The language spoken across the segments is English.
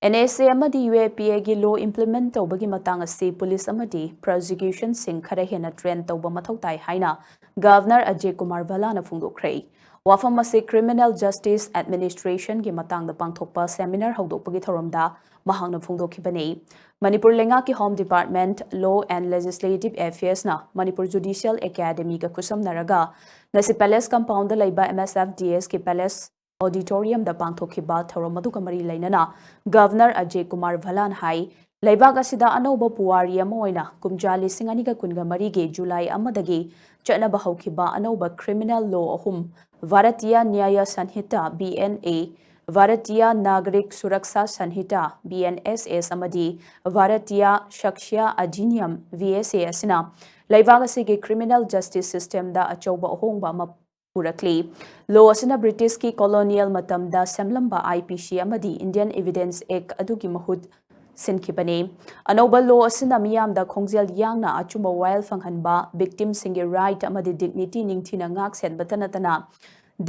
NSA amadi UAPA gi law implement tawbagi matang asi police amadi prosecution sing khara hena train tawba mathau tai haina Governor Ajay Kumar Bhalana phungdokhrei wafam ase criminal justice administration gi matang da pangthokpa seminar hawdokpagi thoromda mahangna phungdokhibani Manipur lenga ki home department law and legislative affairs na Manipur judicial academy ka kusam naraga nasi palace compound da laiba MSFDS ki palace auditorium da pangthokhiba thoromadu kamari lainana Governor Ajay Kumar Bhalan hai Laibag asida anauba puwari ama oina kumjali singaniga kunga marige July amadagi chatnaba hawkhiba anauba criminal law ahum Bharatiya Nyaya Sanhita BNA Bharatiya Nagrik Suraksha Sanhita BNSS amadi Bharatiya Shakshya Adhiniyam VSA asina Laibag asige criminal justice system da achauba ahongba ma purakli law asina British ki colonial matamda semlamba IPC amadi Indian Evidence Act adugi mahud Sinkibani Anoba law asina miyamda khongjel yangna achuma while fanghanba victims singi right amadi dignity ningthina ngak sen batanatana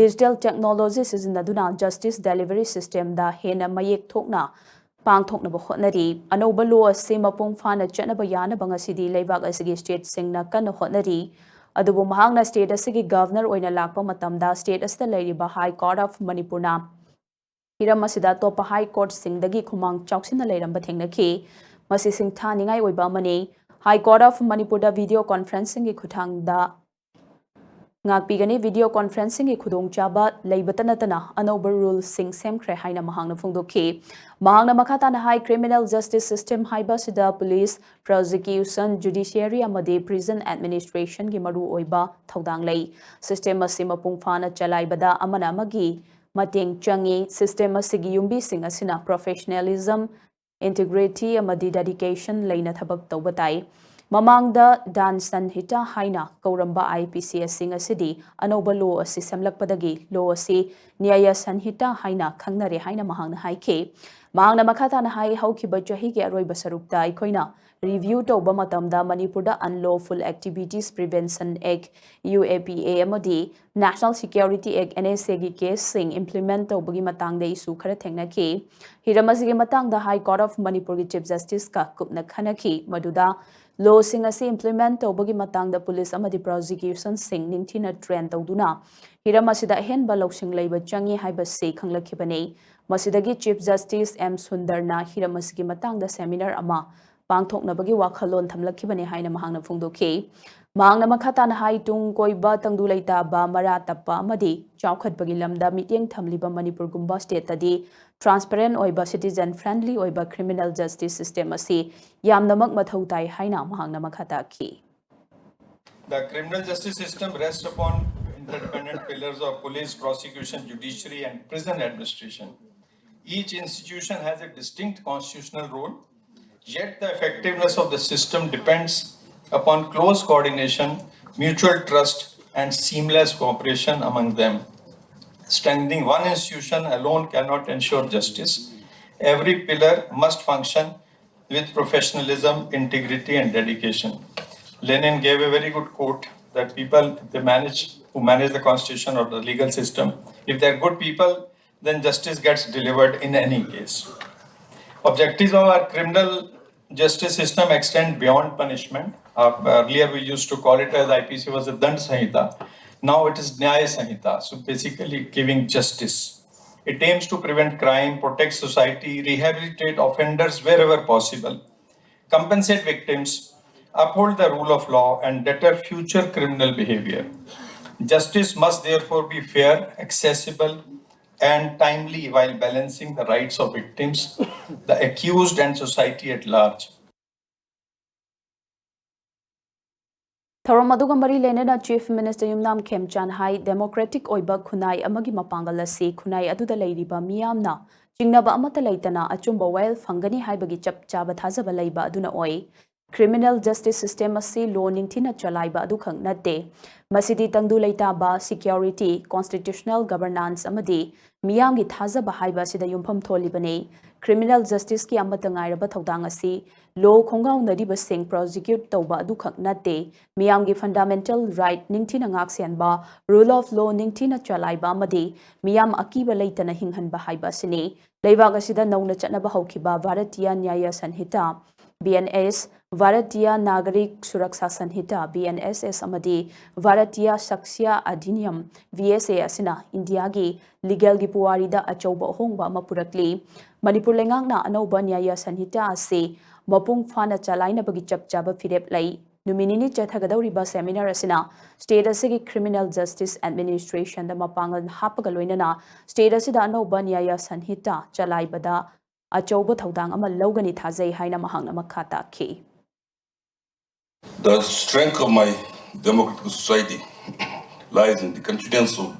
digital technology sizinaduna justice delivery system da hena mayek thokna pangthokna ba hotnari anoba law ase mapung phana chatna ba yana bangasidi leibak asigi state singna kan hotnari adubu mahangna state asigi governor oina lakpa matamda state asta lairiba high court of Manipurna Hiram asida topa high court singdagi khumang chauksina leiramba thengnakhi masi singtha ningai oiba amani high court of Manipur da video conferencing gi khuthangda ngakpigani video conferencing gi khudongchaba leibatanatana anober rule sing semkhre haina mahangna phungdokhi mahangna makhatana high criminal justice system haiba sida police prosecution judiciary amadi prison administration gi maru oiba thodang lei system asima pungphana chalaibada amana amagi mateng changi system asigi yumbi sing asina professionalism integrity amadi dedication leina thabak tawbatai mamangda dan sanhita haina kauramba IPC sing asidi anoba law asi samlakpadagi law asi nyaya sanhita haina khangnare haina mahangna haike mahangna makhatana hai haukiba chahi ge aroiba sarukta ikoina review tawba matamda Manipurda Unlawful Activities Prevention Act UAPA amadi National Security Act NSA gi case sing implement tawbagi matangda isu khara thengnaki hiramasi gi matangda High Court of Manipur gi Chief Justice ka kupna khanaki maduda law sing asi implement tawbagi matangda police amadi prosecution sing ningthina train tawduna hiramasida henba loksing leiba changi haiba se khanglakhibani masidagi Chief Justice M Sundarna hiramasigi matangda seminar ama pangthoknabagi wakhalon thamlakhibani haina mahangna phungdokhi mahangna makhatana hai tung koiba tangdu leita ba mara tappa amadi chaukhatbagi lamda mityeng thamliba Manipur gumba state tadi transparent oiba citizen friendly oiba criminal justice system asi yamnamak mathau tai haina mahangna makhata khi The criminal justice system rests upon interdependent pillars of police, prosecution, judiciary, and prison administration. Each institution has a distinct constitutional role, yet the effectiveness of the system depends upon close coordination, mutual trust, and seamless cooperation among them. Strengthening one institution alone cannot ensure justice. Every pillar must function with professionalism, integrity, and dedication. Lenin gave a very good quote that people who manage the constitution or the legal system, if they're good people, then justice gets delivered in any case. Objectives of our criminal justice system extend beyond punishment. Earlier we used to call it as IPC was a Dand Sanhita. Now it is Nyaya Sanhita, so basically giving justice. It aims to prevent crime, protect society, rehabilitate offenders wherever possible, compensate victims, uphold the rule of law, and deter future criminal behavior. Justice must therefore be fair, accessible, and timely while balancing the rights of victims, the accused, and society at large. Thorom aduga mari lenena Chief Minister Yumnam Khemchan hai democratic oiba khunai amagi mapangal ase khunai aduda leiriba miyamna chingnaba amata leitana achumba well fangani haibagi chap chaba thajaba leiba aduna oi criminal justice system ase law ningthina chalaiba adu khang natte masidi tangdu leita ba security constitutional governance amadi miyamgi thajaba haiba sida yumpham tholibane criminal justice ki amata ngairaba thodang asi law khongaw nadiba sing prosecute tawba adu khak nate miyam gi fundamental right ningthina ngak sianba rule of law ningthina chalaiba amadi miyam akiba leitana hinghanba haiba sini leibaga sida nauna chatnaba haukiba bharatiya nyaya sanhita BNS Bharatiya Nagarik Suraksha Sanhita BNSS amadi Bharatiya Saksya Adhiniyam VSA asina India gi legal gi puwari da achauba hongba mapurakli Manipur lengangna anauba nyaya sanhita ase mapung phana chalaina bagi chapchaba firep lai numinini chathagadawriba seminar asina state asigi criminal justice administration da mapangal hapaga loinana state asida anauba nyaya sanhita chalaibada achauba thodang ama lawgani thajai haina mahangna makhata ki The strength of my democratic society lies in the confidence of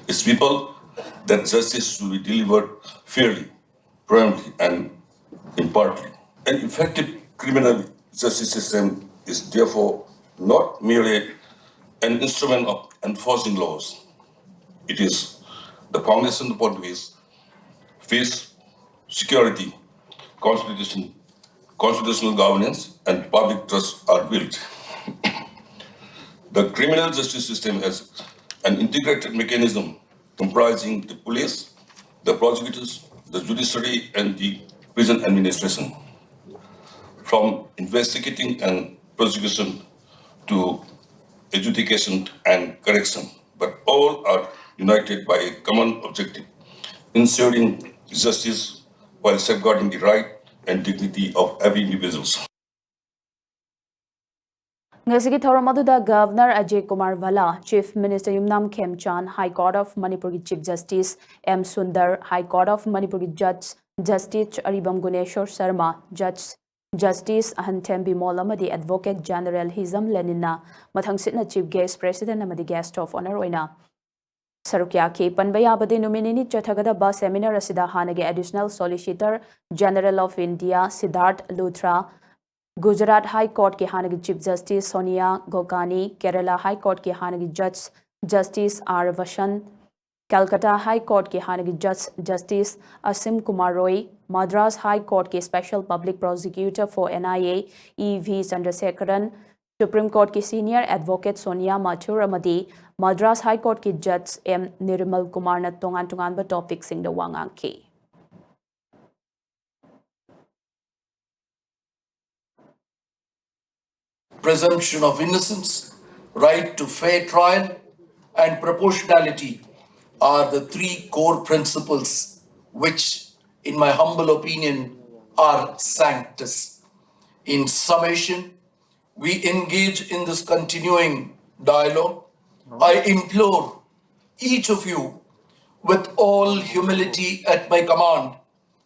its people that justice will be delivered fairly, promptly, and impartially. An effective criminal justice system is therefore not merely an instrument of enforcing laws. It is the foundation upon which peace, security, constitutional governance, and public trust are built. The criminal justice system has an integrated mechanism comprising the police, the prosecutors, the judiciary, and the prison administration. From investigating and prosecution to adjudication and correction, but all are united by a common objective, ensuring justice while safeguarding the right and dignity of every individual. Ngasigi Thoramaduda Governor Ajay Kumar Vala, Chief Minister Yumnam Khemchan, High Court of Manipur Chief Justice M. Sundar, High Court of Manipur Judge Justice Aribam Guneshwar Sharma, Judge Justice Ahantem Bimol Amadi Advocate General Hizam Lenina, Mathangsitna Chief Guest President Amadi Guest of Honor Oina. Sarukya ke Panbayabadi Numinini Chatagada Seminar Asida Hanage Additional Solicitor General of India Siddharth Luthra, Gujarat High Court ke Hanagi Chief Justice Sonia Gokani, Kerala High Court ke Hanagi Judge Justice R. Vashan, Calcutta High Court ke Hanagi Judge Justice Asim Kumar Roy, Madras High Court ke Special Public Prosecutor for NIA E.V. Chandrasekaran, Supreme Court ke Senior Advocate Sonia Mathou Amadi, Madras High Court ke Judge M. Nirmal Kumar na tongan-tongan ba topic sing da wangang ki. Presumption of innocence, right to fair trial, and proportionality are the three core principles which, in my humble opinion, are sanctus. In summation, we engage in this continuing dialogue. I implore each of you, with all humility at my command,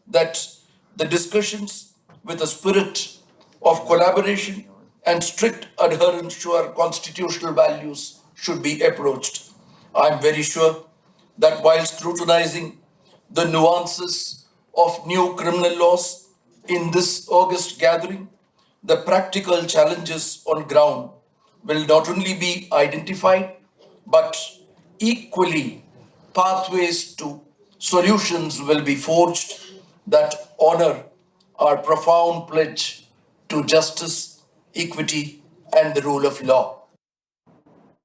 that the discussions with a spirit of collaboration and strict adherence to our constitutional values should be approached. I am very sure that while scrutinizing the nuances of new criminal laws in this August gathering, the practical challenges on ground will not only be identified, but equally pathways to solutions will be forged that honor our profound pledge to justice, equity, and the rule of law.